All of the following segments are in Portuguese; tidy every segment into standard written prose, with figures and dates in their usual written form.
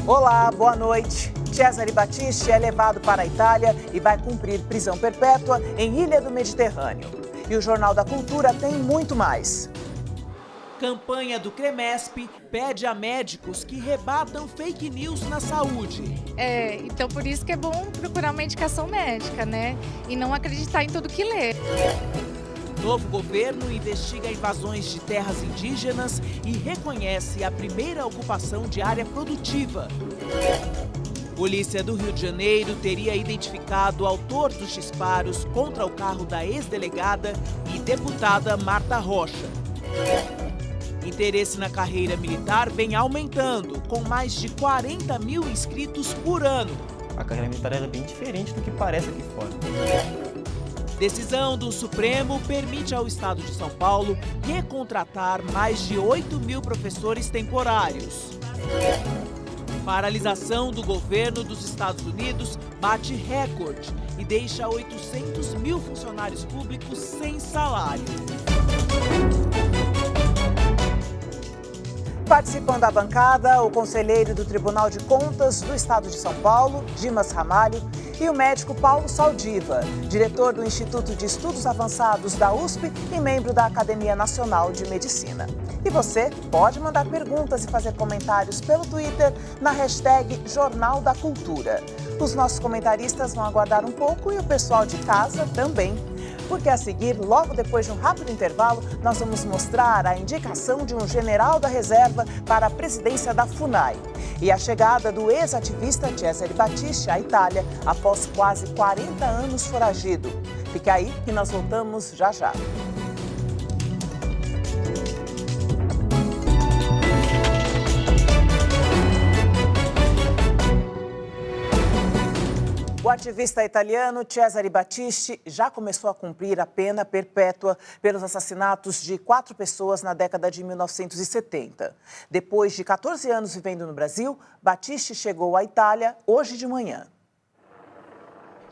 Olá, boa noite. Cesare Battisti é levado para a Itália e vai cumprir prisão perpétua em Ilha do Mediterrâneo. E o Jornal da Cultura tem muito mais. Campanha do CREMESP pede a médicos que rebatam fake news na saúde. Então por isso que é bom procurar uma indicação médica, né? E não acreditar em tudo que lê. Novo governo investiga invasões de terras indígenas e reconhece a primeira ocupação de área produtiva. Polícia do Rio de Janeiro teria identificado o autor dos disparos contra o carro da ex-delegada e deputada Marta Rocha. Interesse na carreira militar vem aumentando, com mais de 40 mil inscritos por ano. A carreira militar é bem diferente do que parece aqui fora. Decisão do Supremo permite ao Estado de São Paulo recontratar mais de 8 mil professores temporários. Paralisação do governo dos Estados Unidos bate recorde e deixa 800 mil funcionários públicos sem salário. Participam da bancada o conselheiro do Tribunal de Contas do Estado de São Paulo, Dimas Ramalho, e o médico Paulo Saldiva, diretor do Instituto de Estudos Avançados da USP e membro da Academia Nacional de Medicina. E você pode mandar perguntas e fazer comentários pelo Twitter na hashtag Jornal da Cultura. Os nossos comentaristas vão aguardar um pouco e o pessoal de casa também. Porque a seguir, logo depois de um rápido intervalo, nós vamos mostrar a indicação de um general da reserva para a presidência da FUNAI. E a chegada do ex-ativista Cesare Battisti à Itália após quase 40 anos foragido. Fica aí que nós voltamos já já. O ativista italiano Cesare Battisti já começou a cumprir a pena perpétua pelos assassinatos de 4 pessoas na década de 1970. Depois de 14 anos vivendo no Brasil, Battisti chegou à Itália hoje de manhã.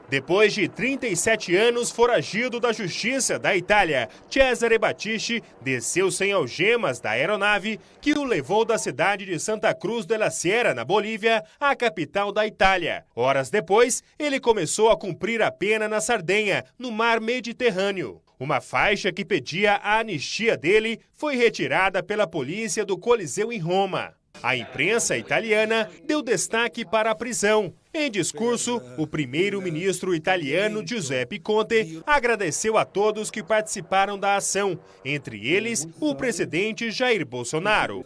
Depois de 37 anos foragido da justiça da Itália, Cesare Battisti desceu sem algemas da aeronave que o levou da cidade de Santa Cruz de la Sierra, na Bolívia, à capital da Itália. Horas depois, ele começou a cumprir a pena na Sardenha, no mar Mediterrâneo. Uma faixa que pedia a anistia dele foi retirada pela polícia do Coliseu em Roma. A imprensa italiana deu destaque para a prisão. Em discurso, o primeiro-ministro italiano Giuseppe Conte agradeceu a todos que participaram da ação, entre eles o presidente Jair Bolsonaro.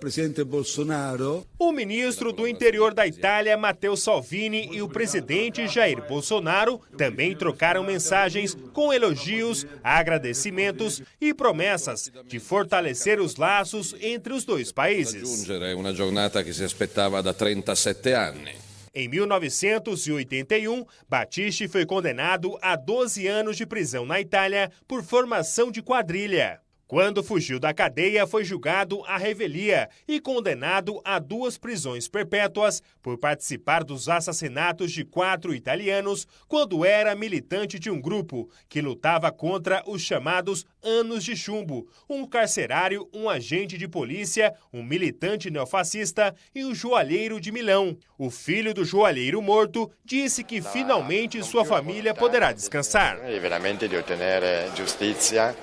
O ministro do Interior da Itália, Matteo Salvini, e o presidente Jair Bolsonaro também trocaram mensagens com elogios, agradecimentos e promessas de fortalecer os laços entre os dois países. Uma jornada que se esperava há 37 anos. Em 1981, Battisti foi condenado a 12 anos de prisão na Itália por formação de quadrilha. Quando fugiu da cadeia, foi julgado à revelia e condenado a 2 prisões perpétuas por participar dos assassinatos de 4 italianos quando era militante de um grupo que lutava contra os chamados Anos de Chumbo, um carcerário, um agente de polícia, um militante neofascista e um joalheiro de Milão. O filho do joalheiro morto disse que finalmente sua família poderá descansar.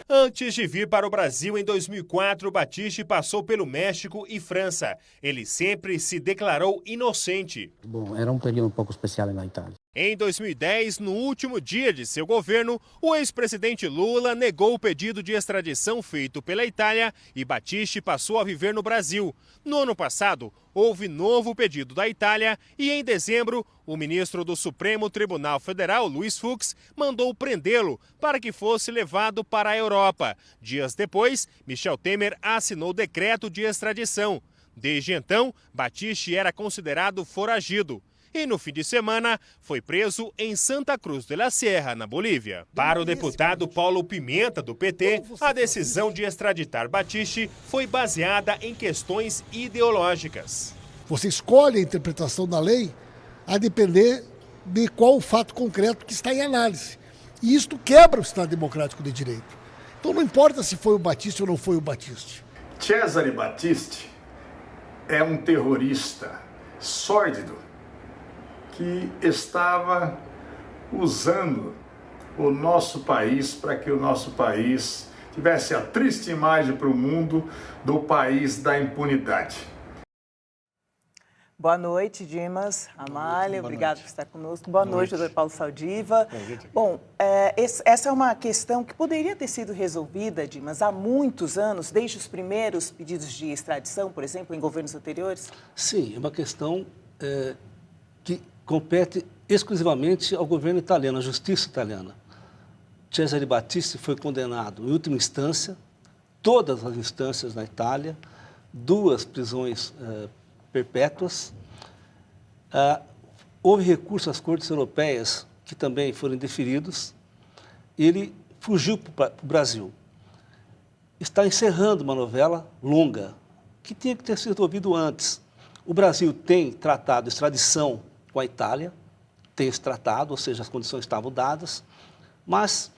Antes de vir para o Brasil em 2004, Battisti passou pelo México e França. Ele sempre se declarou inocente. Bom, era um período um pouco especial na Itália. Em 2010, no último dia de seu governo, o ex-presidente Lula negou o pedido de extradição feito pela Itália e Battisti passou a viver no Brasil. No ano passado, houve novo pedido da Itália e, em dezembro, o ministro do Supremo Tribunal Federal, Luiz Fux, mandou prendê-lo para que fosse levado para a Europa. Dias depois, Michel Temer assinou o decreto de extradição. Desde então, Battisti era considerado foragido. E no fim de semana foi preso em Santa Cruz de la Sierra, na Bolívia. Para o deputado Paulo Pimenta, do PT, a decisão de extraditar Battisti foi baseada em questões ideológicas. Você escolhe a interpretação da lei a depender de qual o fato concreto que está em análise. E isto quebra o Estado Democrático de Direito. Então não importa se foi o Battisti ou não foi o Battisti. Cesare Battisti é um terrorista sórdido que estava usando o nosso país para que o nosso país tivesse a triste imagem para o mundo do país da impunidade. Boa noite, Dimas Ramalho, obrigado por estar conosco. Boa noite, doutor Paulo Saldiva. Bom, essa é uma questão que poderia ter sido resolvida, Dimas, há muitos anos, desde os primeiros pedidos de extradição, por exemplo, em governos anteriores? Sim, é uma questão que compete exclusivamente ao governo italiano, à justiça italiana. Cesare Battisti foi condenado em última instância, todas as instâncias na Itália, 2 prisões perpétuas. Houve recurso às cortes europeias, que também foram indeferidos. Ele fugiu para o Brasil. Está encerrando uma novela longa, que tinha que ter sido resolvido antes. O Brasil tem tratado de extradição com a Itália, tem esse tratado, ou seja, as condições estavam dadas, mas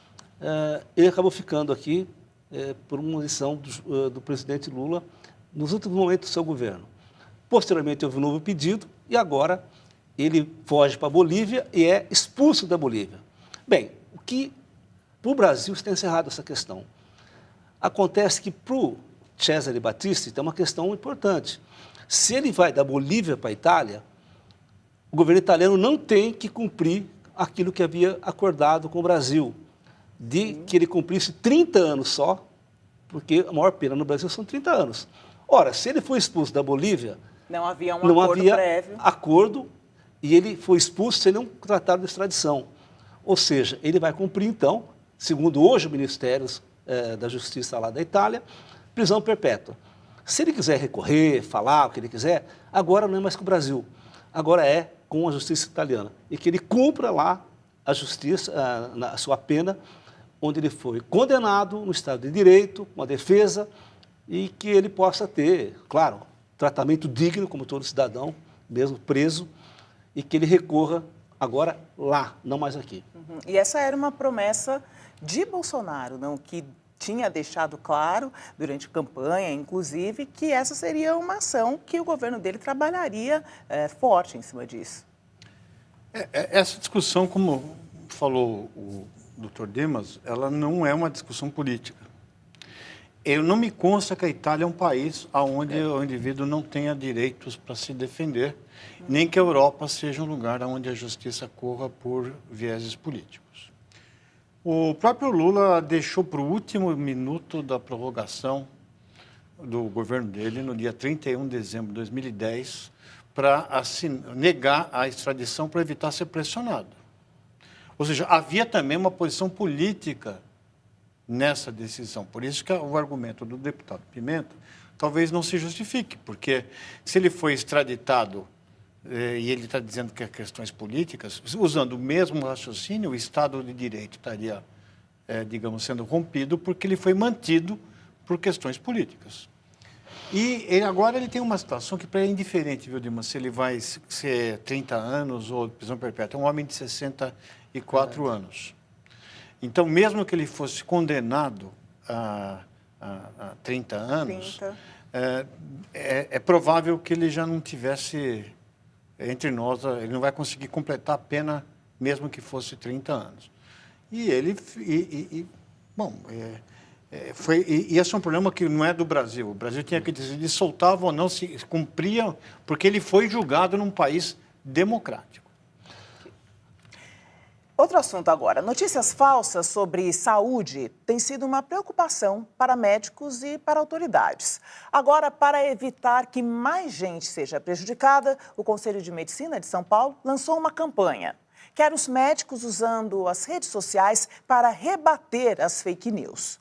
ele acabou ficando aqui por uma decisão do presidente Lula nos últimos momentos do seu governo. Posteriormente, houve um novo pedido e agora ele foge para a Bolívia e é expulso da Bolívia. Bem, para o Brasil está encerrada essa questão. Acontece que para o Cesare Battisti tem uma questão importante. Se ele vai da Bolívia para a Itália, o governo italiano não tem que cumprir aquilo que havia acordado com o Brasil, de que ele cumprisse 30 anos só, porque a maior pena no Brasil são 30 anos. Ora, se ele foi expulso da Bolívia, não havia um não acordo havia prévio. Acordo, e ele foi expulso sem nenhum tratado de extradição. Ou seja, ele vai cumprir, então, segundo hoje o Ministério da Justiça lá da Itália, prisão perpétua. Se ele quiser recorrer, falar o que ele quiser, agora não é mais com o Brasil, agora é com a justiça italiana. E que ele cumpra lá a justiça, a sua pena, onde ele foi condenado no Estado de Direito, com a defesa, e que ele possa ter, claro, tratamento digno, como todo cidadão, mesmo preso, e que ele recorra agora lá, não mais aqui. E essa era uma promessa de Bolsonaro, não? Que tinha deixado claro, durante a campanha, inclusive, que essa seria uma ação que o governo dele trabalharia forte em cima disso. Essa discussão, como falou o Dr. Dimas, ela não é uma discussão política. Eu não me consta que a Itália é um país onde o indivíduo não tenha direitos para se defender, nem que a Europa seja um lugar onde a justiça corra por vieses políticos. O próprio Lula deixou para o último minuto da prorrogação do governo dele, no dia 31 de dezembro de 2010, para negar a extradição para evitar ser pressionado. Ou seja, havia também uma posição política nessa decisão. Por isso que o argumento do deputado Pimenta talvez não se justifique, porque se ele foi extraditado e ele está dizendo que é questões políticas, usando o mesmo raciocínio, o Estado de Direito estaria, digamos, sendo rompido porque ele foi mantido por questões políticas. E agora ele tem uma situação que para ele é indiferente, viu, Dimas, se ele vai ser 30 anos ou prisão perpétua. É um homem de 64 anos. Então, mesmo que ele fosse condenado a 30 anos, é provável que ele já não tivesse entre nós, ele não vai conseguir completar a pena, mesmo que fosse 30 anos. E ele, bom, esse é um problema que não é do Brasil. O Brasil tinha que decidir se soltava ou não, se cumpria, porque ele foi julgado num país democrático. Outro assunto agora. Notícias falsas sobre saúde têm sido uma preocupação para médicos e para autoridades. Agora, para evitar que mais gente seja prejudicada, o Conselho de Medicina de São Paulo lançou uma campanha. Quer os médicos usando as redes sociais para rebater as fake news.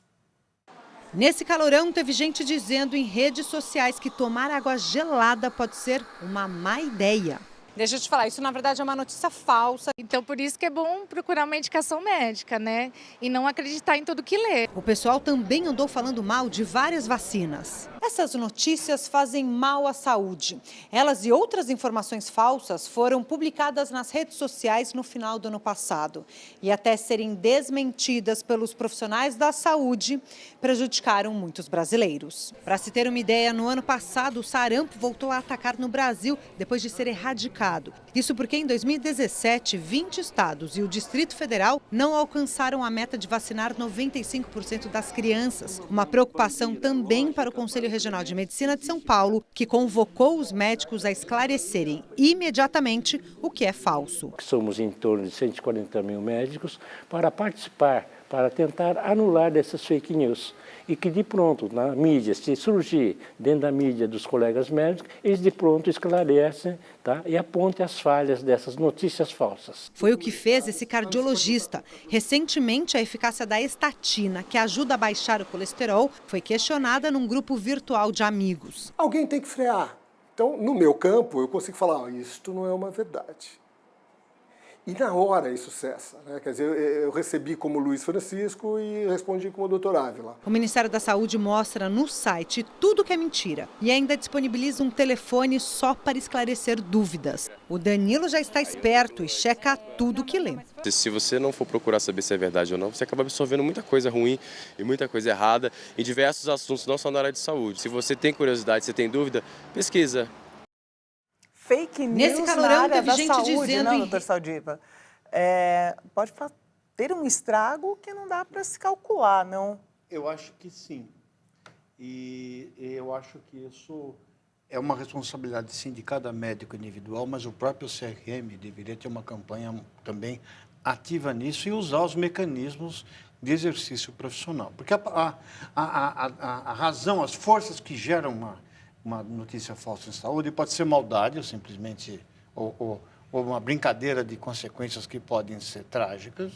Nesse calorão, teve gente dizendo em redes sociais que tomar água gelada pode ser uma má ideia. Deixa eu te falar, isso na verdade é uma notícia falsa. Então por isso que é bom procurar uma indicação médica, né? E não acreditar em tudo que lê. O pessoal também andou falando mal de várias vacinas. É Essas notícias fazem mal à saúde. Elas e outras informações falsas foram publicadas nas redes sociais no final do ano passado. E até serem desmentidas pelos profissionais da saúde, prejudicaram muitos brasileiros. Para se ter uma ideia, no ano passado o sarampo voltou a atacar no Brasil depois de ser erradicado. Isso porque em 2017, 20 estados e o Distrito Federal não alcançaram a meta de vacinar 95% das crianças. Uma preocupação também para o Conselho Regional de Medicina de São Paulo, que convocou os médicos a esclarecerem imediatamente o que é falso. Somos em torno de 140 mil médicos para participar, para tentar anular dessas fake news. E que de pronto, na mídia, se surgir dentro da mídia dos colegas médicos, eles de pronto esclarecem, tá? E apontem as falhas dessas notícias falsas. Foi o que fez esse cardiologista. Recentemente, a eficácia da estatina, que ajuda a baixar o colesterol, foi questionada num grupo virtual de amigos. Alguém tem que frear. Então, no meu campo, eu consigo falar, isto não é uma verdade. E na hora isso cessa, né? Quer dizer, eu recebi como Luiz Francisco e respondi como Dr. Ávila. O Ministério da Saúde mostra no site tudo que é mentira e ainda disponibiliza um telefone só para esclarecer dúvidas. O Danilo já está esperto e checa tudo que lê. Se você não for procurar saber se é verdade ou não, você acaba absorvendo muita coisa ruim e muita coisa errada em diversos assuntos, não só na área de saúde. Se você tem curiosidade, se tem dúvida, pesquisa. Fake news Nesse calorão na área teve da gente saúde, dizendo... não, doutor Saldiva? Pode ter um estrago que não dá para se calcular, não? Eu acho que sim. E eu acho que isso é uma responsabilidade, sim, de cada médico individual, mas o próprio CRM deveria ter uma campanha também ativa nisso e usar os mecanismos de exercício profissional. Porque a razão, as forças que geram uma notícia falsa em saúde pode ser maldade, ou simplesmente ou uma brincadeira de consequências que podem ser trágicas,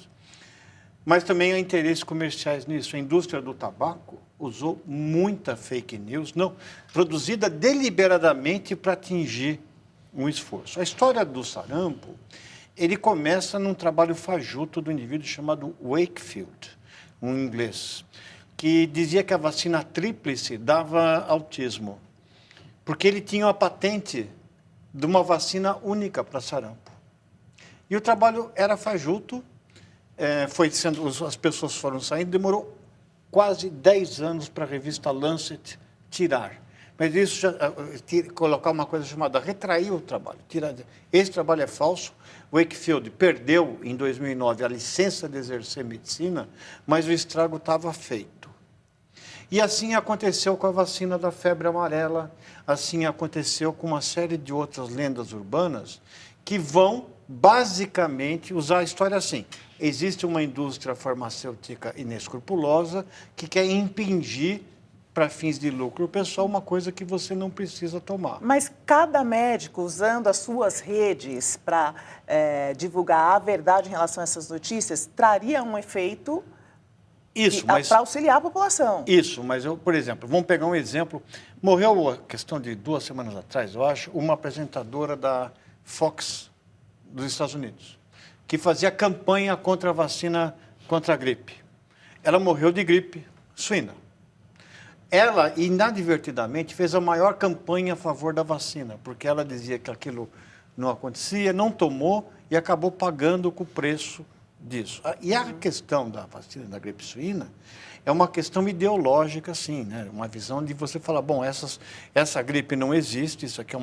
mas também há interesses comerciais nisso. A indústria do tabaco usou muita fake news, produzida deliberadamente para atingir um esforço. A história do sarampo, ele começa num trabalho fajuto do indivíduo chamado Wakefield, um inglês, que dizia que a vacina tríplice dava autismo, porque ele tinha uma patente de uma vacina única para sarampo. E o trabalho era fajuto, as pessoas foram saindo, demorou quase 10 anos para a revista Lancet tirar. Mas isso colocar uma coisa chamada retrair o trabalho. Esse trabalho é falso. Wakefield perdeu, em 2009, a licença de exercer medicina, mas o estrago estava feito. E assim aconteceu com a vacina da febre amarela, assim aconteceu com uma série de outras lendas urbanas que vão, basicamente, usar a história assim. Existe uma indústria farmacêutica inescrupulosa que quer impingir, para fins de lucro pessoal, uma coisa que você não precisa tomar. Mas cada médico, usando as suas redes para divulgar a verdade em relação a essas notícias, traria um efeito para auxiliar a população. Isso, mas eu, por exemplo, vamos pegar um exemplo. Morreu, a questão de 2 semanas atrás, eu acho, uma apresentadora da Fox dos Estados Unidos, que fazia campanha contra a vacina contra a gripe. Ela morreu de gripe suína. Ela, inadvertidamente, fez a maior campanha a favor da vacina, porque ela dizia que aquilo não acontecia, não tomou e acabou pagando com o preço disso. E a questão da vacina da gripe suína é uma questão ideológica, sim, né? Uma visão de você falar, bom, essa gripe não existe, isso aqui é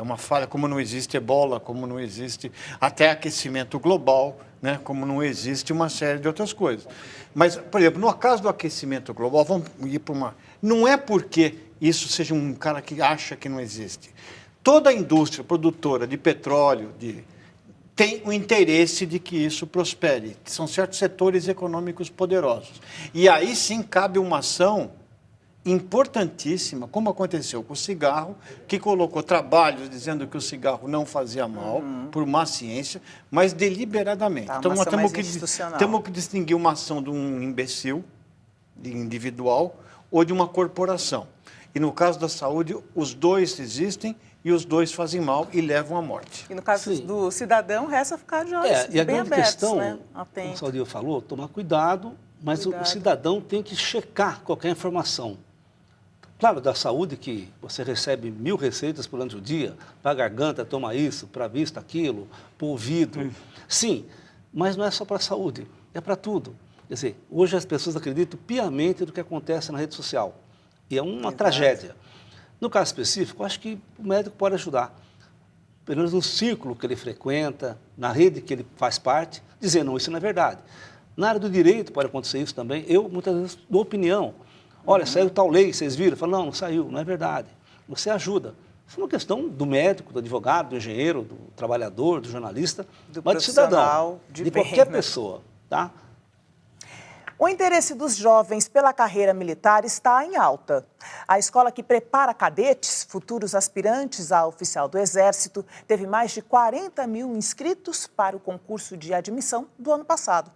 uma falha, como não existe ebola, como não existe até aquecimento global, né? Como não existe uma série de outras coisas. Mas, por exemplo, no caso do aquecimento global, vamos ir para uma... Não é porque isso seja um cara que acha que não existe. Toda a indústria produtora de petróleo tem o interesse de que isso prospere. São certos setores econômicos poderosos. E aí sim cabe uma ação importantíssima, como aconteceu com o cigarro, que colocou trabalhos dizendo que o cigarro não fazia mal, por má ciência, mas deliberadamente. Então, nós temos que distinguir uma ação de um imbecil, individual, ou de uma corporação. E no caso da saúde, os dois existem e os dois fazem mal e levam à morte. E no caso do cidadão, resta ficar de olhos e a bem grande abertos, questão, né? como o Saldiva falou, tomar cuidado, mas o cidadão tem que checar qualquer informação. Claro, da saúde, que você recebe 1000 receitas durante o dia, para a garganta, toma isso, para a vista, aquilo, para o ouvido. Sim, mas não é só para a saúde, é para tudo. Quer dizer, hoje as pessoas acreditam piamente no que acontece na rede social. E é uma tragédia. No caso específico, eu acho que o médico pode ajudar. Pelo menos no círculo que ele frequenta, na rede que ele faz parte, dizer, não, isso não é verdade. Na área do direito pode acontecer isso também. Eu, muitas vezes, dou opinião. Olha, saiu tal lei, vocês viram? Eu falo, não, não saiu, não é verdade. Você ajuda. Isso é uma questão do médico, do advogado, do engenheiro, do trabalhador, do jornalista, mas do cidadão, de qualquer pessoa, tá? O interesse dos jovens pela carreira militar está em alta. A escola que prepara cadetes, futuros aspirantes a oficial do Exército, teve mais de 40 mil inscritos para o concurso de admissão do ano passado.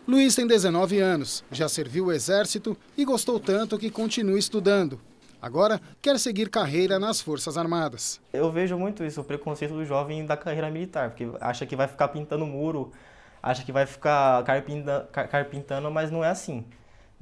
Luiz tem 19 anos, já serviu o Exército e gostou tanto que continua estudando. Agora quer seguir carreira nas Forças Armadas. Eu vejo muito isso, o preconceito do jovem da carreira militar, porque acha que vai ficar pintando muro, acha que vai ficar carpintando, mas não é assim.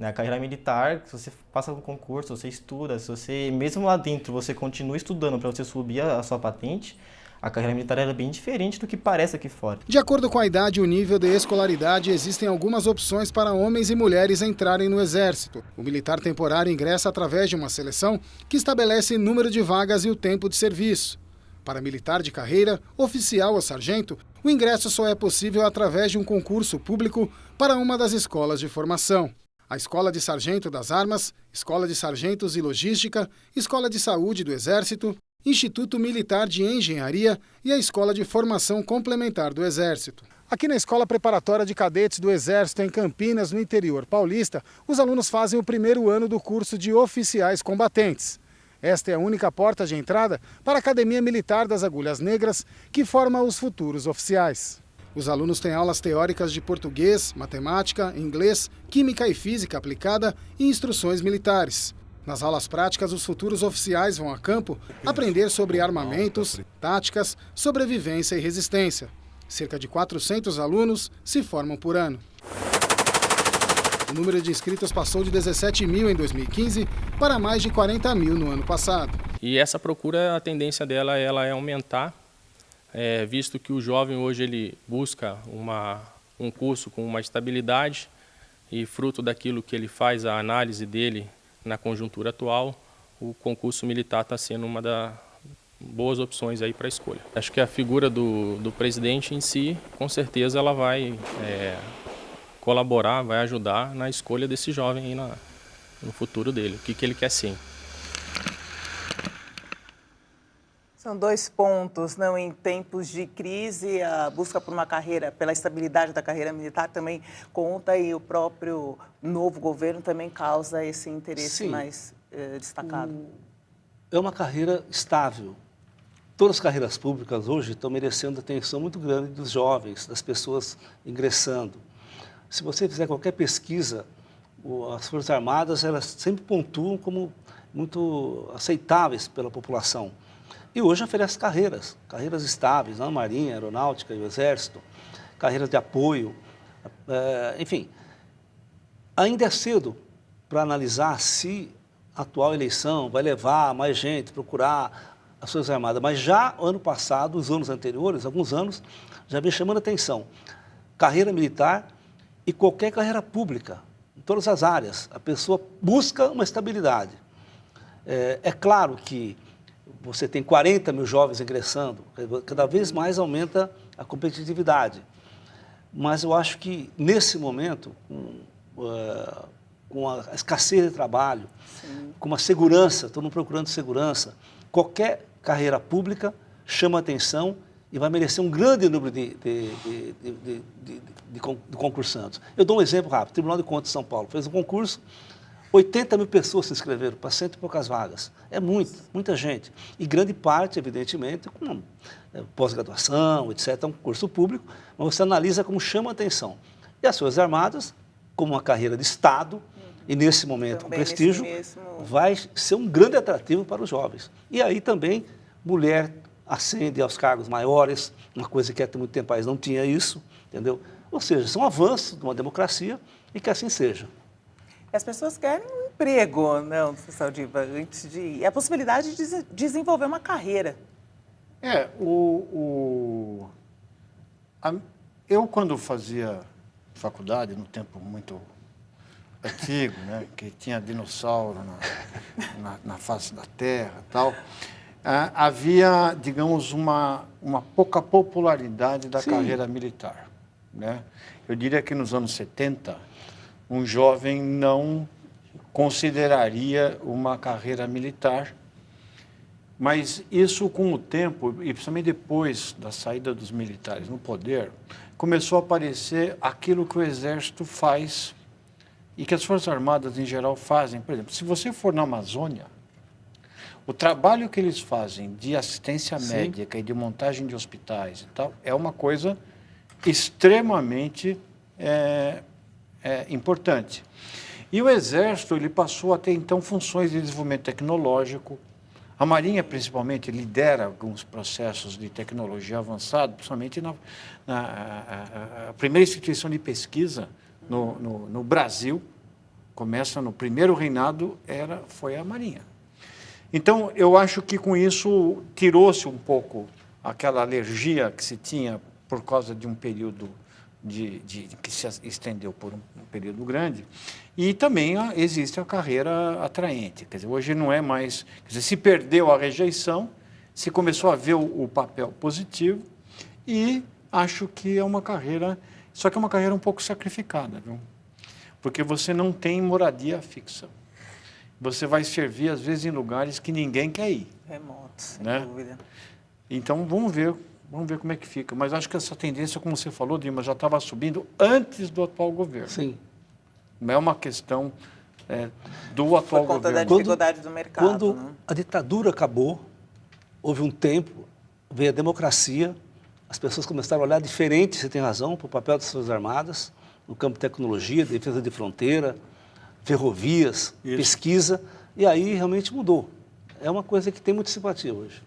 A carreira militar, se você passa no concurso, você estuda, se você, mesmo lá dentro, você continua estudando para você subir a sua patente, a carreira militar é bem diferente do que parece aqui fora. De acordo com a idade e o nível de escolaridade, existem algumas opções para homens e mulheres entrarem no Exército. O militar temporário ingressa através de uma seleção que estabelece número de vagas e o tempo de serviço. Para militar de carreira, oficial ou sargento, o ingresso só é possível através de um concurso público para uma das escolas de formação. A Escola de Sargento das Armas, Escola de Sargentos e Logística, Escola de Saúde do Exército, Instituto Militar de Engenharia e a Escola de Formação Complementar do Exército. Aqui na Escola Preparatória de Cadetes do Exército, em Campinas, no interior paulista, os alunos fazem o primeiro ano do curso de oficiais combatentes. Esta é a única porta de entrada para a Academia Militar das Agulhas Negras, que forma os futuros oficiais. Os alunos têm aulas teóricas de português, matemática, inglês, química e física aplicada e instruções militares. Nas aulas práticas, os futuros oficiais vão a campo aprender sobre armamentos, táticas, sobrevivência e resistência. Cerca de 400 alunos se formam por ano. O número de inscritos passou de 17 mil em 2015 para mais de 40 mil no ano passado. E essa procura, a tendência dela ela é aumentar, visto que o jovem hoje ele busca um curso com uma estabilidade e fruto daquilo que ele faz, a análise dele na conjuntura atual, o concurso militar está sendo uma das boas opções aí para a escolha. Acho que a figura do presidente em si, com certeza, ela vai colaborar, vai ajudar na escolha desse jovem aí no futuro dele, o que ele quer ser. São 2 pontos, não? Em tempos de crise, a busca por uma carreira, pela estabilidade da carreira militar também conta e o próprio novo governo também causa esse interesse mais destacado. É uma carreira estável. Todas as carreiras públicas hoje estão merecendo atenção muito grande dos jovens, das pessoas ingressando. Se você fizer qualquer pesquisa, as Forças Armadas elas sempre pontuam como muito aceitáveis pela população. E hoje oferece carreiras estáveis, a Marinha, a Aeronáutica e o Exército, carreiras de apoio, enfim. Ainda é cedo para analisar se a atual eleição vai levar mais gente a procurar as Forças Armadas, mas já ano passado, os anos anteriores, alguns anos, já vem chamando a atenção. Carreira militar e qualquer carreira pública, em todas as áreas, a pessoa busca uma estabilidade. É claro que você tem 40 mil jovens ingressando, cada vez mais aumenta a competitividade. Mas eu acho que, nesse momento, com a escassez de trabalho, com a segurança, todo mundo procurando segurança, qualquer carreira pública chama atenção e vai merecer um grande número de concursantes. Eu dou um exemplo rápido. O Tribunal de Contas de São Paulo fez um concurso, 80 mil pessoas se inscreveram para 100 e poucas vagas. É muita gente. E grande parte, evidentemente, com pós-graduação, etc., é um curso público, mas você analisa como chama a atenção. E as Forças Armadas, como uma carreira de Estado, e nesse momento com prestígio, vai ser um grande atrativo para os jovens. E aí também, mulher ascende aos cargos maiores, uma coisa que há muito tempo não tinha isso, entendeu? Ou seja, são avanços de uma democracia e que assim seja. As pessoas querem um emprego, não, Saldiva, antes de... a possibilidade de desenvolver uma carreira. Eu, quando fazia faculdade, no tempo muito antigo, né, que tinha dinossauro na face da Terra e tal, havia, digamos, uma pouca popularidade da carreira militar, né? Eu diria que nos anos 70, um jovem não consideraria uma carreira militar, mas isso, com o tempo, e principalmente depois da saída dos militares no poder, começou a aparecer aquilo que o Exército faz e que as Forças Armadas, em geral, fazem. Por exemplo, se você for na Amazônia, o trabalho que eles fazem de assistência médica e de montagem de hospitais e tal é uma coisa extremamente importante. E o Exército ele passou a ter, então, funções de desenvolvimento tecnológico. A Marinha, principalmente, lidera alguns processos de tecnologia avançada, principalmente a primeira instituição de pesquisa no Brasil, começa no primeiro reinado, foi a Marinha. Então, eu acho que com isso tirou-se um pouco aquela alergia que se tinha por causa de um período que se estendeu por um período grande, e também existe a carreira atraente. Quer dizer, hoje não é mais... Quer dizer, se perdeu a rejeição, se começou a ver o papel positivo, e acho que é uma carreira... Só que é uma carreira um pouco sacrificada, viu? Porque você não tem moradia fixa. Você vai servir, às vezes, em lugares que ninguém quer ir. Remoto, sem dúvida. Então, vamos ver como é que fica. Mas acho que essa tendência, como você falou, Dima, já estava subindo antes do atual governo. Sim. Não é uma questão do atual governo. Por conta da dificuldade do mercado. Quando a ditadura acabou, houve um tempo, veio a democracia, as pessoas começaram a olhar diferente, você tem razão, para o papel das Forças Armadas, no campo de tecnologia, defesa de fronteira, ferrovias, pesquisa, e aí realmente mudou. É uma coisa que tem muita simpatia hoje.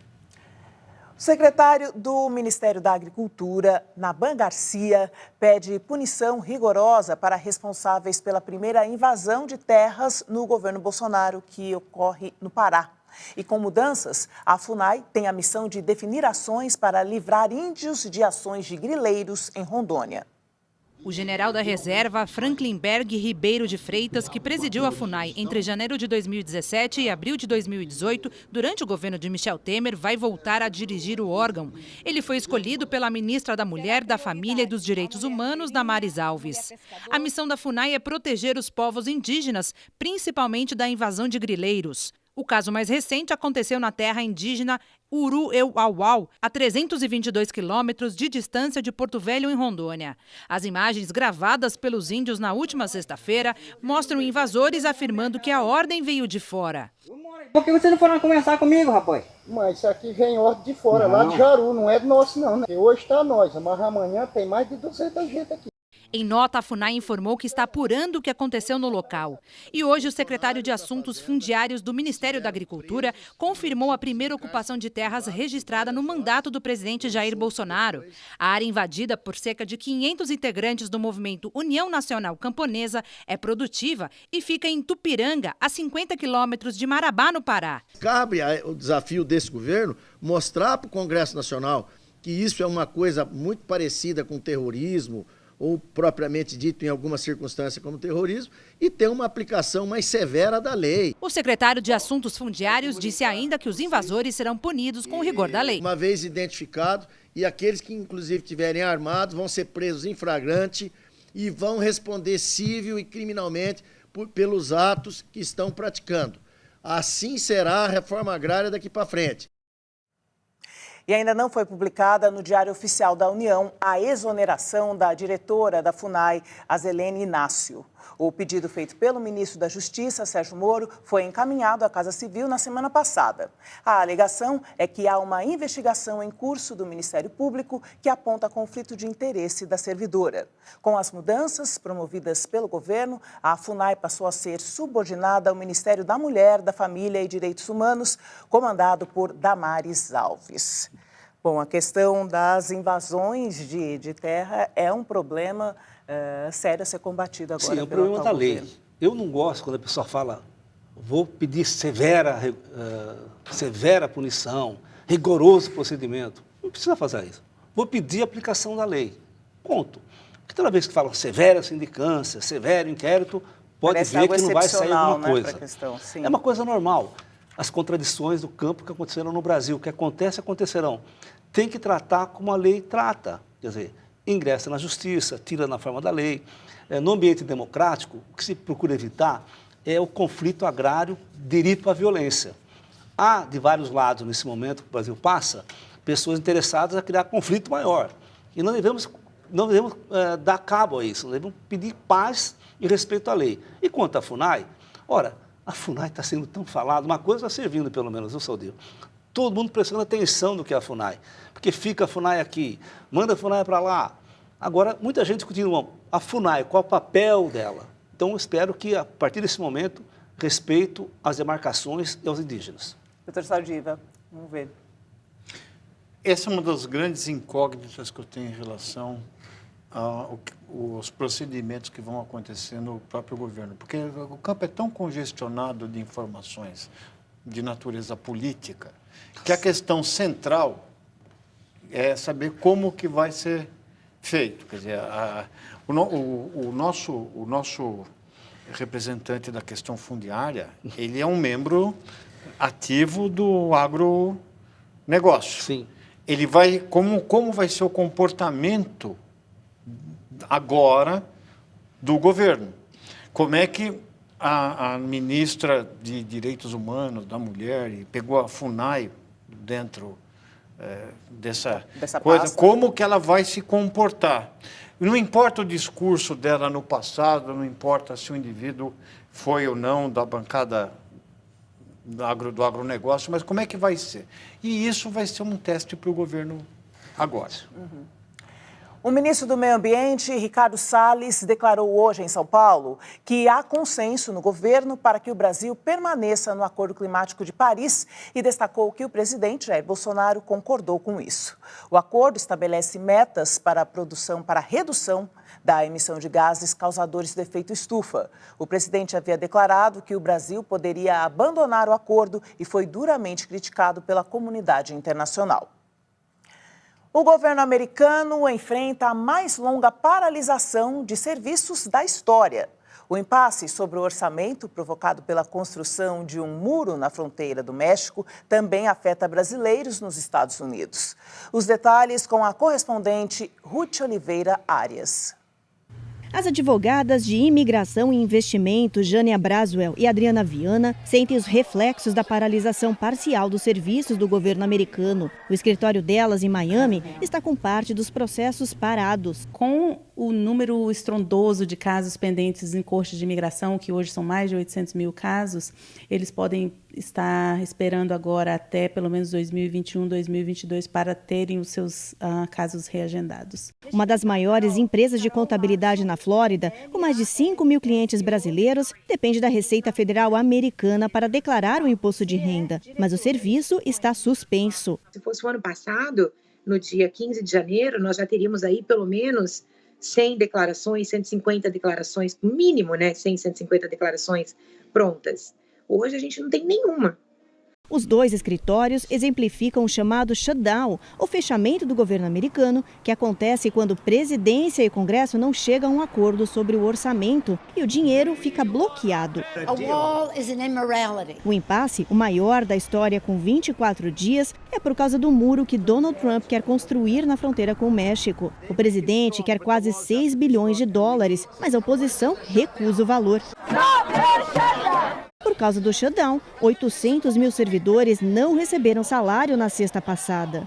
O secretário do Ministério da Agricultura, Naban Garcia, pede punição rigorosa para responsáveis pela primeira invasão de terras no governo Bolsonaro, que ocorre no Pará. E com mudanças, a FUNAI tem a missão de definir ações para livrar índios de ações de grileiros em Rondônia. O general da reserva, Franklin Berg Ribeiro de Freitas, que presidiu a FUNAI entre janeiro de 2017 e abril de 2018, durante o governo de Michel Temer, vai voltar a dirigir o órgão. Ele foi escolhido pela ministra da Mulher, da Família e dos Direitos Humanos, Damares Alves. A missão da FUNAI é proteger os povos indígenas, principalmente da invasão de grileiros. O caso mais recente aconteceu na terra indígena Uru-Eu-Au-Au, a 322 quilômetros de distância de Porto Velho, em Rondônia. As imagens gravadas pelos índios na última sexta-feira mostram invasores afirmando que a ordem veio de fora. Por que vocês não foram conversar comigo, rapaz? Mas isso aqui vem ordem de fora, lá de Jaru, não é nosso não, né? Porque hoje está nós, mas amanhã tem mais de 200 gente aqui. Em nota, a FUNAI informou que está apurando o que aconteceu no local. E hoje o secretário de Assuntos Fundiários do Ministério da Agricultura confirmou a primeira ocupação de terras registrada no mandato do presidente Jair Bolsonaro. A área invadida por cerca de 500 integrantes do movimento União Nacional Camponesa é produtiva e fica em Tupiranga, a 50 quilômetros de Marabá, no Pará. Cabe o desafio desse governo mostrar para o Congresso Nacional que isso é uma coisa muito parecida com terrorismo, ou propriamente dito em alguma circunstância como terrorismo, e ter uma aplicação mais severa da lei. O secretário de Assuntos Fundiários disse ainda que os invasores serão punidos com o rigor da lei. Uma vez identificados, e aqueles que inclusive estiverem armados vão ser presos em flagrante e vão responder civil e criminalmente pelos atos que estão praticando. Assim será a reforma agrária daqui para frente. E ainda não foi publicada no Diário Oficial da União a exoneração da diretora da FUNAI, Azelene Inácio. O pedido feito pelo ministro da Justiça, Sérgio Moro, foi encaminhado à Casa Civil na semana passada. A alegação é que há uma investigação em curso do Ministério Público que aponta conflito de interesse da servidora. Com as mudanças promovidas pelo governo, a FUNAI passou a ser subordinada ao Ministério da Mulher, da Família e Direitos Humanos, comandado por Damares Alves. Bom, a questão das invasões de terra é um problema sério a ser combatido agora. Sim, é um problema da lei. Eu não gosto quando a pessoa fala vou pedir severa punição, rigoroso procedimento. Não precisa fazer isso. Vou pedir aplicação da lei. Ponto. Porque toda vez que falam severa sindicância, severo inquérito, pode Parece ver que não vai sair excepcional, alguma coisa. pra questão, sim. É uma coisa normal. As contradições do campo que aconteceram no Brasil, que acontecerão. Tem que tratar como a lei trata. Quer dizer, ingressa na justiça, tira na forma da lei. No ambiente democrático, o que se procura evitar é o conflito agrário dirido à violência. Há, de vários lados, nesse momento que o Brasil passa, pessoas interessadas a criar conflito maior. E não devemos dar cabo a isso, nós devemos pedir paz e respeito à lei. E quanto à FUNAI, ora, a FUNAI está sendo tão falada, uma coisa está servindo pelo menos, viu, Saldir? Todo mundo prestando atenção do que é a FUNAI, porque fica a FUNAI aqui, manda a FUNAI para lá. Agora, muita gente discutindo a FUNAI, qual é o papel dela. Então, eu espero que, a partir desse momento, respeito às demarcações e aos indígenas. Doutor Saldiva, vamos ver. Essa é uma das grandes incógnitas que eu tenho em relação aos procedimentos que vão acontecer no próprio governo. Porque o campo é tão congestionado de informações de natureza política que a questão central é saber como que vai ser feito. Quer dizer, o nosso representante da questão fundiária, ele é um membro ativo do agronegócio. Sim. Ele vai, como vai ser o comportamento agora do governo? Como é que a ministra de Direitos Humanos, da Mulher, e pegou a FUNAI dentro dessa coisa, pasta. como que ela vai se comportar? Não importa o discurso dela no passado, não importa se o indivíduo foi ou não da bancada do agronegócio, mas como é que vai ser? E isso vai ser um teste para o governo agora. Uhum. O ministro do Meio Ambiente, Ricardo Salles, declarou hoje em São Paulo que há consenso no governo para que o Brasil permaneça no Acordo Climático de Paris e destacou que o presidente Jair Bolsonaro concordou com isso. O acordo estabelece metas para a redução da emissão de gases causadores do efeito estufa. O presidente havia declarado que o Brasil poderia abandonar o acordo e foi duramente criticado pela comunidade internacional. O governo americano enfrenta a mais longa paralisação de serviços da história. O impasse sobre o orçamento provocado pela construção de um muro na fronteira do México também afeta brasileiros nos Estados Unidos. Os detalhes com a correspondente Ruth Oliveira Arias. As advogadas de imigração e investimento, Jânia Braswell e Adriana Viana, sentem os reflexos da paralisação parcial dos serviços do governo americano. O escritório delas, em Miami, está com parte dos processos parados. Com o número estrondoso de casos pendentes em corte de imigração, que hoje são mais de 800 mil casos, eles podem estar esperando agora até pelo menos 2021, 2022 para terem os seus casos reagendados. Uma das maiores empresas de contabilidade na Flórida, com mais de 5 mil clientes brasileiros, depende da Receita Federal americana para declarar o imposto de renda, mas o serviço está suspenso. Se fosse o ano passado, no dia 15 de janeiro, nós já teríamos aí pelo menos 100 declarações, 150 declarações, mínimo, né? 150 declarações prontas. Hoje a gente não tem nenhuma. Os dois escritórios exemplificam o chamado shutdown, o fechamento do governo americano, que acontece quando presidência e Congresso não chegam a um acordo sobre o orçamento e o dinheiro fica bloqueado. O impasse, o maior da história com 24 dias, é por causa do muro que Donald Trump quer construir na fronteira com o México. O presidente quer quase 6 bilhões de dólares, mas a oposição recusa o valor. Por causa do shutdown, 800 mil servidores não receberam salário na sexta passada.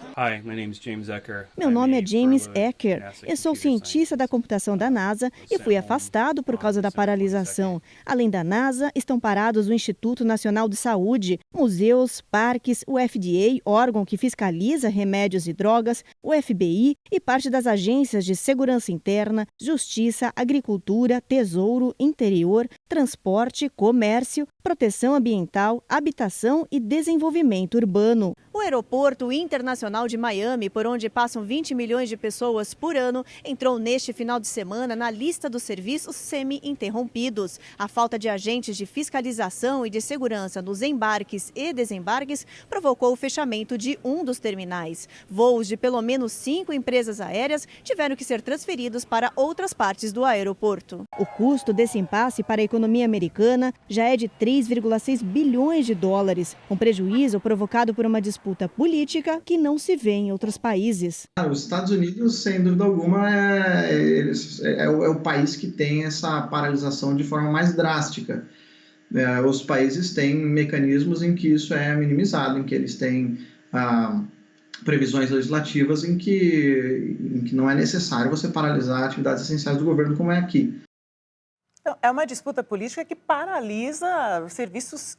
Meu nome é James Ecker. Eu sou cientista da computação da NASA e fui afastado por causa da paralisação. Além da NASA, estão parados o Instituto Nacional de Saúde, museus, parques, o FDA, órgão que fiscaliza remédios e drogas, o FBI e parte das agências de segurança interna, justiça, agricultura, tesouro, interior, transporte, comércio, proteção proteção ambiental, habitação e desenvolvimento urbano. O Aeroporto Internacional de Miami, por onde passam 20 milhões de pessoas por ano, entrou neste final de semana na lista dos serviços semi-interrompidos. A falta de agentes de fiscalização e de segurança nos embarques e desembarques provocou o fechamento de um dos terminais. Voos de pelo menos 5 empresas aéreas tiveram que ser transferidos para outras partes do aeroporto. O custo desse impasse para a economia americana já é de 3,6 bilhões de dólares, um prejuízo provocado por uma disputa política que não se vê em outros países. Os Estados Unidos, sem dúvida alguma, é o país que tem essa paralisação de forma mais drástica. Os países têm mecanismos em que isso é minimizado, em que eles têm previsões legislativas em que não é necessário você paralisar atividades essenciais do governo, como é aqui. Então, é uma disputa política que paralisa serviços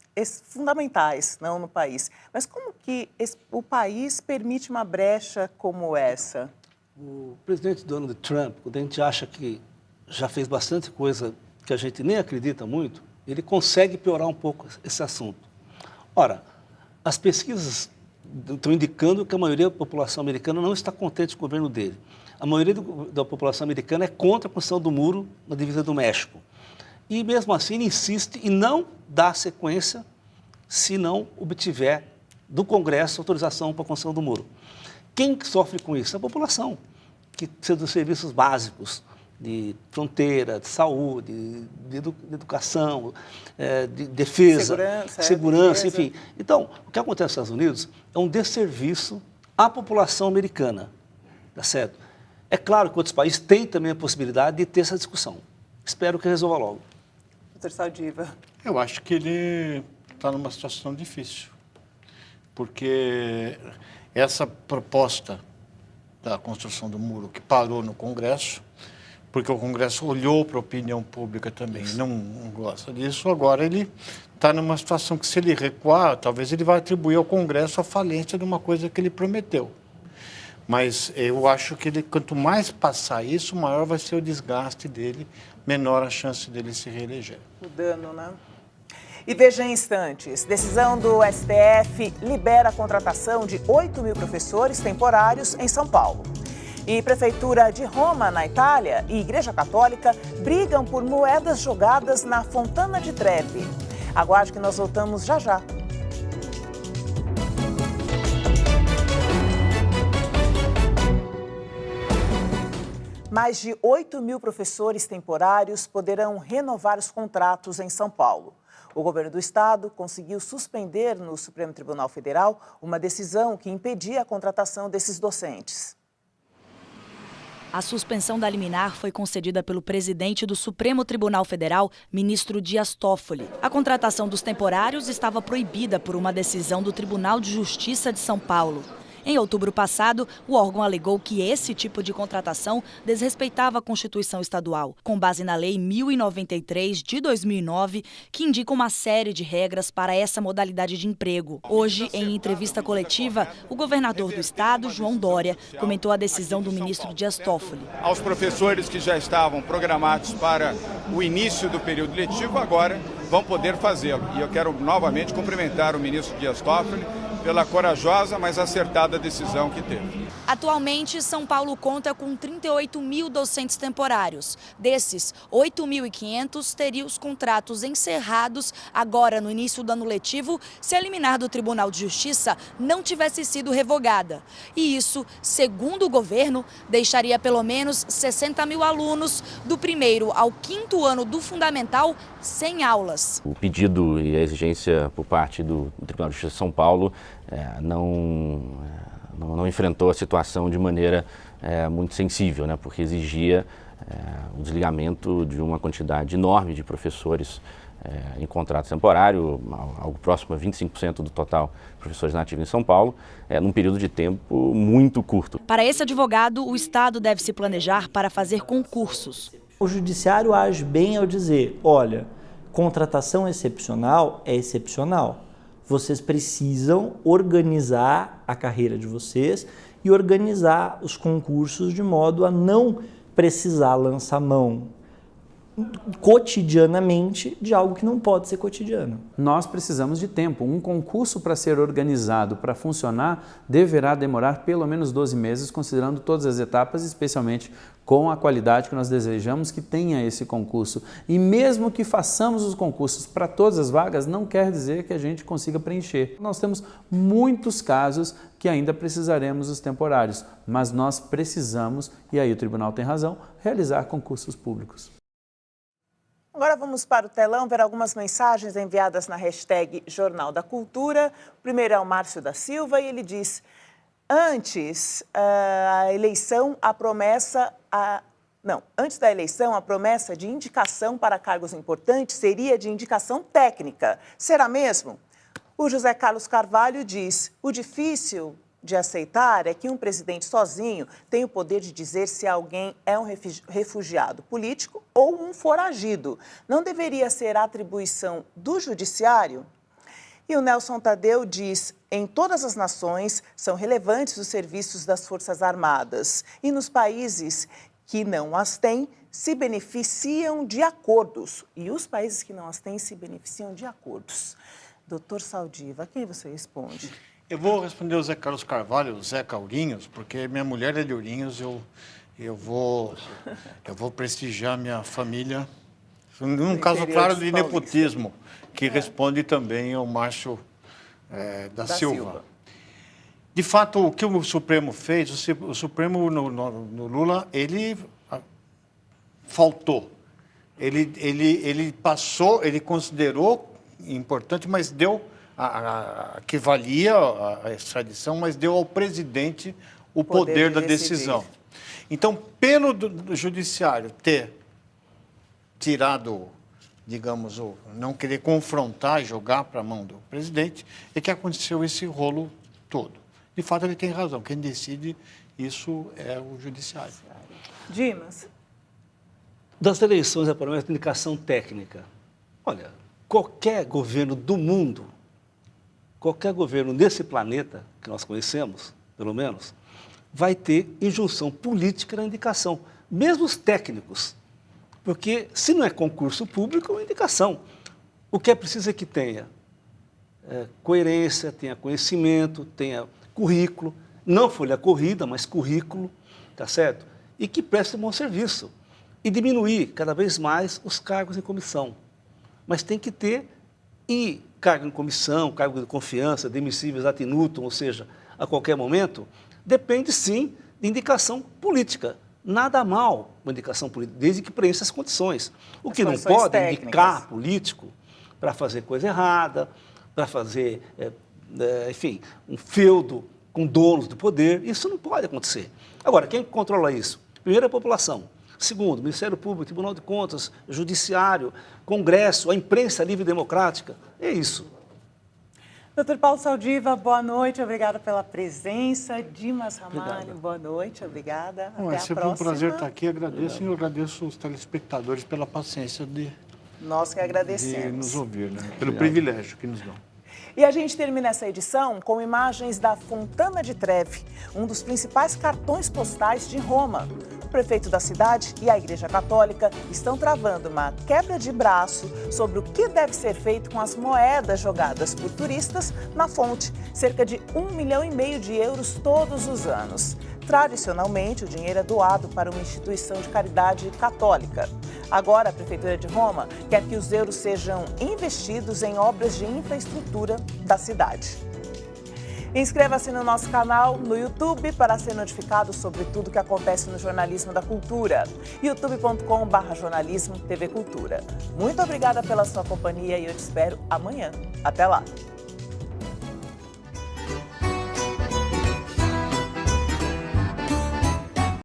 fundamentais no país. Mas como que o país permite uma brecha como essa? O presidente Donald Trump, quando a gente acha que já fez bastante coisa que a gente nem acredita muito, ele consegue piorar um pouco esse assunto. Ora, as pesquisas estão indicando que a maioria da população americana não está contente com o governo dele. A maioria da população americana é contra a construção do muro na divisa do México. E, mesmo assim, ele insiste em não dar sequência se não obtiver do Congresso autorização para a construção do muro. Quem sofre com isso? A população, que precisa dos serviços básicos, de fronteira, de saúde, de educação, de defesa, segurança, enfim. Então, o que acontece nos Estados Unidos é um desserviço à população americana, tá certo? É claro que outros países têm também a possibilidade de ter essa discussão. Espero que resolva logo. Dr. Saldiva. Eu acho que ele está numa situação difícil, porque essa proposta da construção do muro que parou no Congresso, porque o Congresso olhou para a opinião pública também, não gosta disso, agora ele está numa situação que, se ele recuar, talvez ele vai atribuir ao Congresso a falência de uma coisa que ele prometeu. Mas eu acho que ele, quanto mais passar isso, maior vai ser o desgaste dele, menor a chance dele se reeleger. O dano, né? E veja em instantes, decisão do STF libera a contratação de 8 mil professores temporários em São Paulo. E Prefeitura de Roma, na Itália, e Igreja Católica brigam por moedas jogadas na Fontana di Trevi. Aguarde que nós voltamos já já. Mais de 8 mil professores temporários poderão renovar os contratos em São Paulo. O governo do estado conseguiu suspender no Supremo Tribunal Federal uma decisão que impedia a contratação desses docentes. A suspensão da liminar foi concedida pelo presidente do Supremo Tribunal Federal, ministro Dias Toffoli. A contratação dos temporários estava proibida por uma decisão do Tribunal de Justiça de São Paulo. Em outubro passado, o órgão alegou que esse tipo de contratação desrespeitava a Constituição Estadual, com base na Lei 1093 de 2009, que indica uma série de regras para essa modalidade de emprego. Hoje, em entrevista coletiva, o governador do estado, João Dória, comentou a decisão do ministro Dias Toffoli. Aos professores que já estavam programados para o início do período letivo, agora vão poder fazê-lo. E eu quero novamente cumprimentar o ministro Dias Toffoli pela corajosa, mas acertada decisão que teve. Atualmente, São Paulo conta com 38 mil docentes temporários. Desses, 8.500 teriam os contratos encerrados agora no início do ano letivo, se a liminar do Tribunal de Justiça não tivesse sido revogada. E isso, segundo o governo, deixaria pelo menos 60 mil alunos do primeiro ao quinto ano do fundamental sem aulas. O pedido e a exigência por parte do Tribunal de Justiça de São Paulo não enfrentou a situação de maneira muito sensível, né, porque exigia o desligamento de uma quantidade enorme de professores em contrato temporário, algo próximo a 25% do total de professores nativos em São Paulo, num período de tempo muito curto. Para esse advogado, o Estado deve se planejar para fazer concursos. O judiciário age bem ao dizer, olha, contratação excepcional é excepcional. Vocês precisam organizar a carreira de vocês e organizar os concursos de modo a não precisar lançar mão cotidianamente de algo que não pode ser cotidiano. Nós precisamos de tempo. Um concurso para ser organizado, para funcionar, deverá demorar pelo menos 12 meses, considerando todas as etapas, especialmente com a qualidade que nós desejamos que tenha esse concurso. E mesmo que façamos os concursos para todas as vagas, não quer dizer que a gente consiga preencher. Nós temos muitos casos que ainda precisaremos dos temporários, mas nós precisamos, e aí o tribunal tem razão, realizar concursos públicos. Agora vamos para o telão ver algumas mensagens enviadas na hashtag Jornal da Cultura. O primeiro é o Márcio da Silva e ele diz: antes da eleição, a promessa de indicação para cargos importantes seria de indicação técnica. Será mesmo? O José Carlos Carvalho diz: o difícil de aceitar é que um presidente sozinho tem o poder de dizer se alguém é um refugiado político ou um foragido. Não deveria ser atribuição do judiciário? E o Nelson Tadeu diz: em todas as nações são relevantes os serviços das Forças Armadas e nos países que não as têm se beneficiam de acordos. E os países que não as têm se beneficiam de acordos. Doutor Saldiva, a quem você responde? Eu vou responder o Zé Carlos Carvalho, o Zé Ourinhos, porque minha mulher é de Ourinhos, eu vou prestigiar minha família. Num caso claro de nepotismo, que responde também ao Márcio da Silva. De fato, o que o Supremo fez, o Supremo no Lula, ele faltou. Ele passou, ele considerou importante, mas deu que valia a extradição, mas deu ao presidente o poder da decisão. Então, pelo do judiciário ter tirado, digamos, não querer confrontar e jogar para a mão do presidente, é que aconteceu esse rolo todo. De fato, ele tem razão. Quem decide isso é o judiciário. Dimas. Das eleições, a promessa de indicação técnica. Olha, qualquer governo do mundo, qualquer governo nesse planeta que nós conhecemos, pelo menos, vai ter injunção política na indicação, mesmo os técnicos. Porque se não é concurso público, é uma indicação. O que é preciso é que tenha coerência, tenha conhecimento, tenha currículo, não folha corrida, mas currículo, tá certo? E que preste bom serviço. E diminuir cada vez mais os cargos em comissão. Mas tem que ter cargo em comissão, cargo de confiança, demissíveis ad nutum, ou seja, a qualquer momento, depende sim de indicação política. Nada mal uma indicação política, desde que preencha as condições. O que não pode é indicar político para fazer coisa errada, para fazer, enfim, um feudo com donos do poder. Isso não pode acontecer. Agora, quem controla isso? Primeiro, a população. Segundo, Ministério Público, Tribunal de Contas, Judiciário, Congresso, a imprensa livre e democrática. É isso. Doutor Paulo Saldiva, boa noite, obrigada pela presença. Dimas Ramalho, boa noite, obrigada. Até a próxima. É sempre um prazer estar aqui, agradeço e eu agradeço os telespectadores pela paciência de nós que agradecemos. De nos ouvir, né? Pelo privilégio que nos dão. E a gente termina essa edição com imagens da Fontana di Trevi, um dos principais cartões postais de Roma. O prefeito da cidade e a Igreja Católica estão travando uma quebra de braço sobre o que deve ser feito com as moedas jogadas por turistas na fonte, cerca de 1,5 milhão de euros todos os anos. Tradicionalmente, o dinheiro é doado para uma instituição de caridade católica. Agora, a Prefeitura de Roma quer que os euros sejam investidos em obras de infraestrutura da cidade. Inscreva-se no nosso canal no YouTube para ser notificado sobre tudo que acontece no jornalismo da cultura. youtube.com/jornalismo TV Cultura. Muito obrigada pela sua companhia e eu te espero amanhã. Até lá!